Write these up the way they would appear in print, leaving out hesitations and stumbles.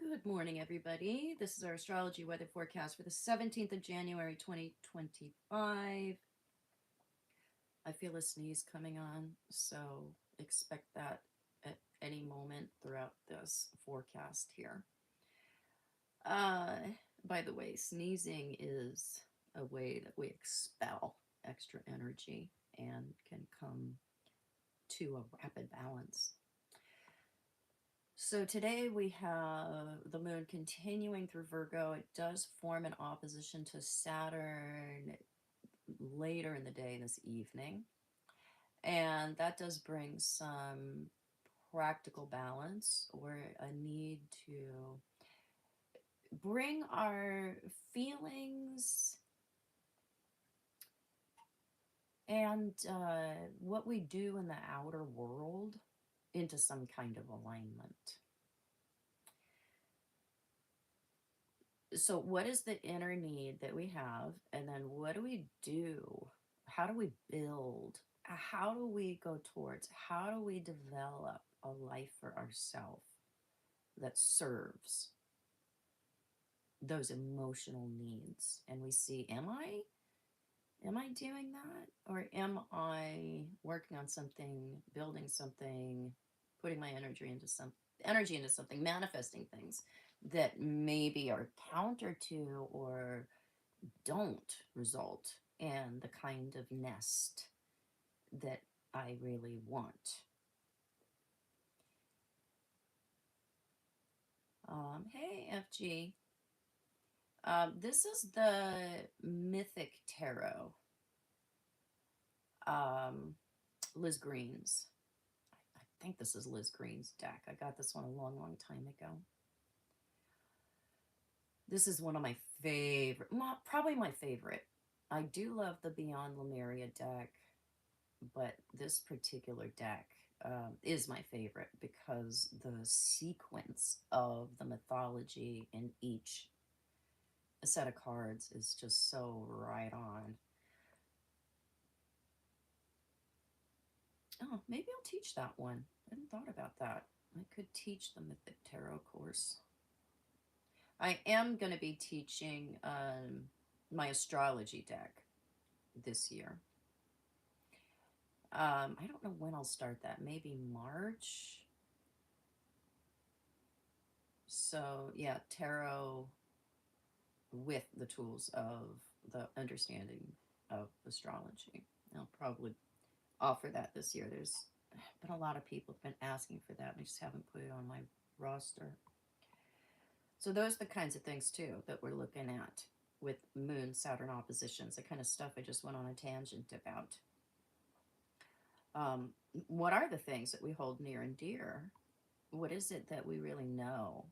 Good morning, everybody. This is our astrology weather forecast for the 17th of January, 2025. I feel a sneeze coming on, so expect that at any moment throughout this forecast here. Uh, by the way, sneezing is a way that we expel extra energy and can come to a rapid balance. So today we have the moon continuing through Virgo. It does form an opposition to Saturn later in the day this evening. And that does bring some practical balance or a need to bring our feelings and what we do in the outer world into some kind of alignment. So what is the inner need that we have, and then what do we do? How do we build? How do we go towards? How do we develop a life for ourselves that serves those emotional needs? And we see, am I doing that, or am I working on something, building something, putting my energy into something, manifesting things that maybe are counter to or don't result in the kind of nest that I really want. Hey, FG. This is the Mythic Tarot. Um, Liz Green's. I think this is Liz Green's deck. I got this one a long, long time ago. This is one of my favorite, probably my favorite. I do love the Beyond Lemuria deck, but this particular deck is my favorite because the sequence of the mythology in each set of cards is just so right on. Oh, maybe I'll teach that one. I hadn't thought about that. I could teach the Mythic Tarot course. I am going to be teaching my astrology deck this year. I don't know when I'll start that. Maybe March. So yeah, tarot with the tools of the understanding of astrology. I'll probably offer that this year. There's been a lot of people have been asking for that, and I just haven't put it on my roster. So those are the kinds of things too that we're looking at with Moon Saturn oppositions, the kind of stuff I just went on a tangent about. What are the things that we hold near and dear? What is it that we really know?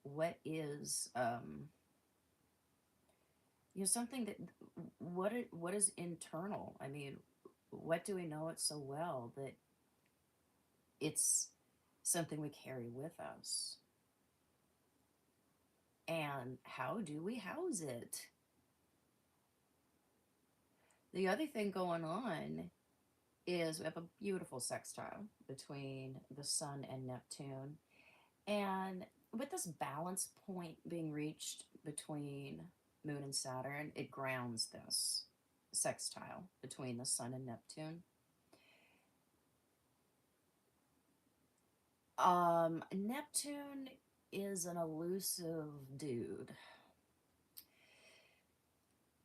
What is something that what is internal? I mean, what do we know it so well that it's something we carry with us? And how do we house it? The other thing going on is we have a beautiful sextile between the Sun and Neptune. And with this balance point being reached between Moon and Saturn, it grounds this sextile between the Sun and Neptune. Neptune is an elusive dude.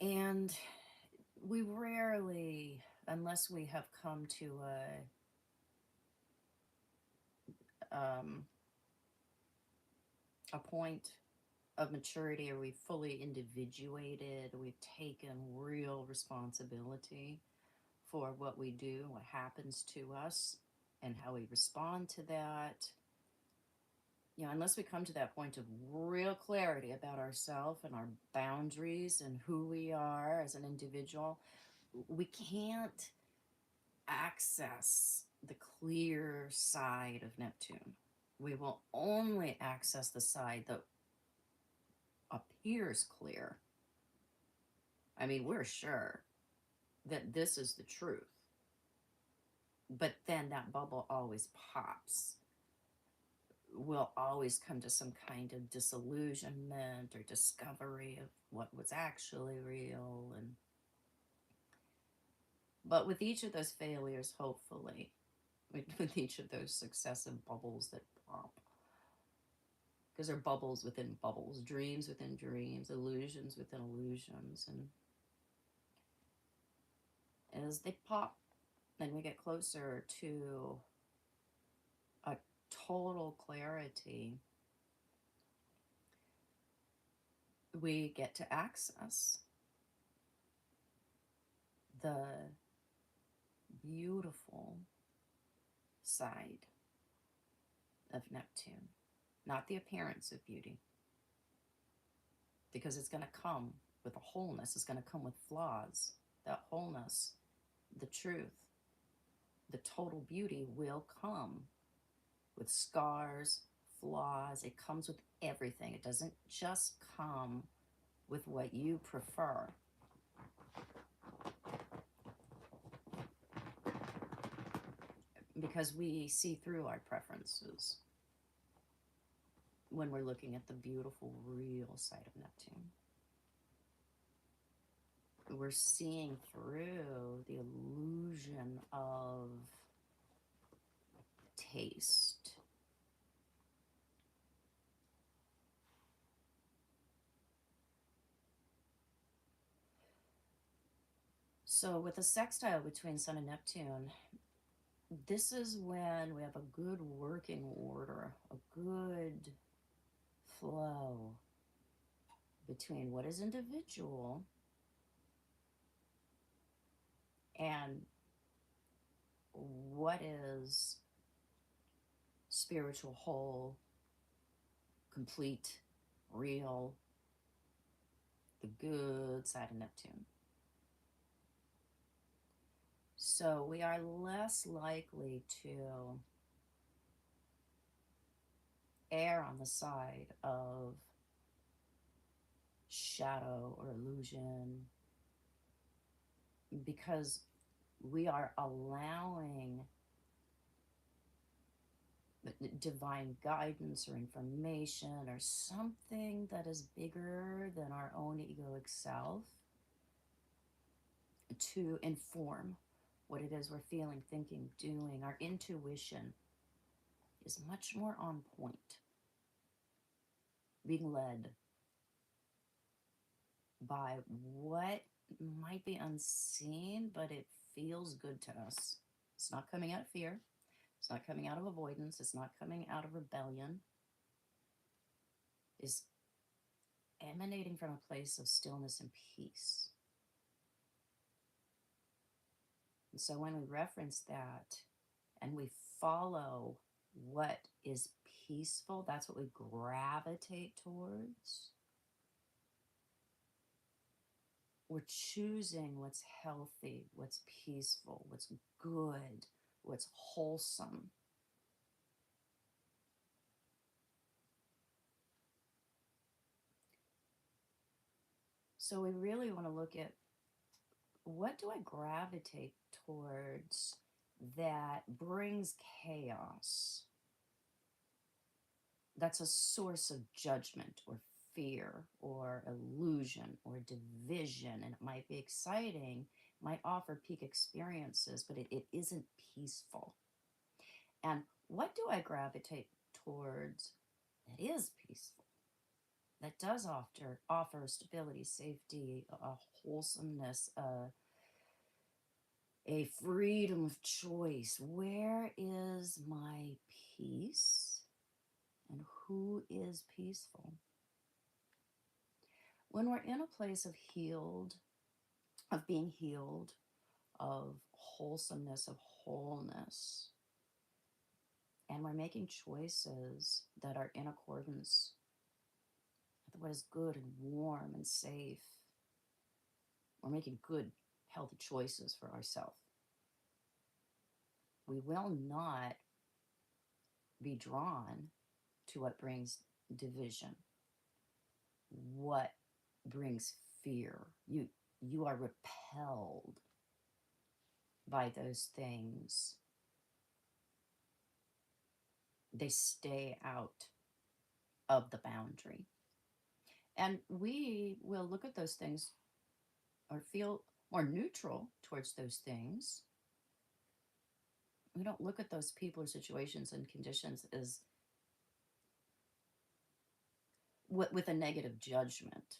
And we rarely, unless we have come to a point of maturity, or we've fully individuated, we've taken real responsibility for what we do, what happens to us, and how we respond to that. Unless we come to that point of real clarity about ourselves and our boundaries and who we are as an individual, we can't access the clear side of Neptune. We will only access the side that appears clear. I mean, we're sure that this is the truth, but then that bubble always pops we'll always come to some kind of disillusionment or discovery of what was actually real. And but with each of those failures, hopefully, with each of those successive bubbles that pop, because they're bubbles within bubbles, dreams within dreams, illusions within illusions. And as they pop, then we get closer to a total clarity. We get to access the beautiful side of Neptune, not the appearance of beauty, because it's going to come with a wholeness, it's going to come with flaws. That wholeness, the truth, the total beauty will come with scars, flaws. It comes with everything. It doesn't just come with what you prefer. Because we see through our preferences when we're looking at the beautiful, real side of Neptune. We're seeing through the illusion of taste. So, with a sextile between Sun and Neptune, this is when we have a good working order, a good flow between what is individual and what is spiritual, whole, complete, real, the good side of Neptune. So we are less likely to err on the side of shadow or illusion because we are allowing divine guidance or information or something that is bigger than our own egoic self to inform what it is we're feeling, thinking, doing. Our intuition is much more on point, being led by what might be unseen, but it feels good to us. It's not coming out of fear. It's not coming out of avoidance. It's not coming out of rebellion. It's emanating from a place of stillness and peace. And so when we reference that and we follow what is peaceful, that's what we gravitate towards. We're choosing what's healthy, what's peaceful, what's good, what's wholesome. So we really want to look at what do I gravitate towards that brings chaos? That's a source of judgment or fear or illusion or division. And it might be exciting, might offer peak experiences, but it isn't peaceful. And what do I gravitate towards that is peaceful? That does offer stability, safety, a wholesomeness, a freedom of choice. Where is my peace? And who is peaceful? When we're in a place of healed, of being healed, of wholesomeness, of wholeness, and we're making choices that are in accordance with what is good and warm and safe, we're making good, healthy choices for ourselves. We will not be drawn to what brings division, what brings fear. You are repelled by those things They stay out of the boundary. And we will look at those things or feel more neutral towards those things. We don't look at those people or situations and conditions as with a negative judgment.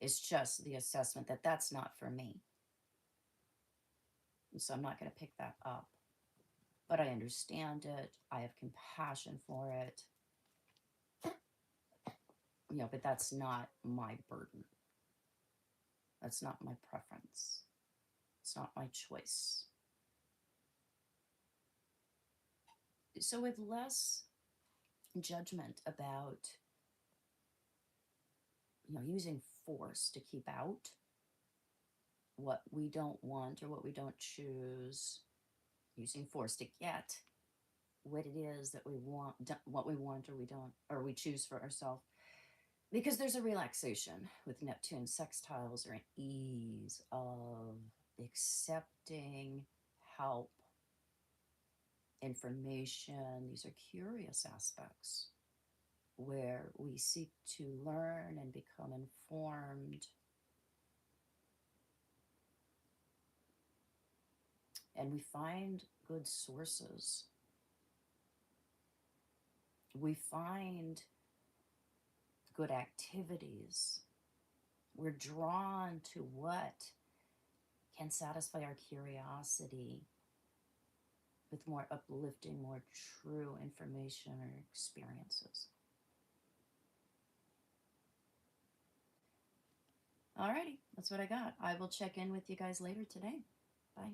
It's just the assessment that that's not for me. And so I'm not going to pick that up. But I understand it. I have compassion for it. But that's not my burden. That's not my preference. It's not my choice. So with less judgment about, using force to keep out what we don't want or what we don't choose, using force to get what it is that we want, what we want or we don't, or we choose for ourselves. Because there's a relaxation with Neptune sextiles, or an ease of accepting help, information. These are curious aspects where we seek to learn and become informed. And we find good sources. We find good activities. We're drawn to what can satisfy our curiosity with more uplifting, more true information or experiences. Alrighty, that's what I got. I will check in with you guys later today. Bye.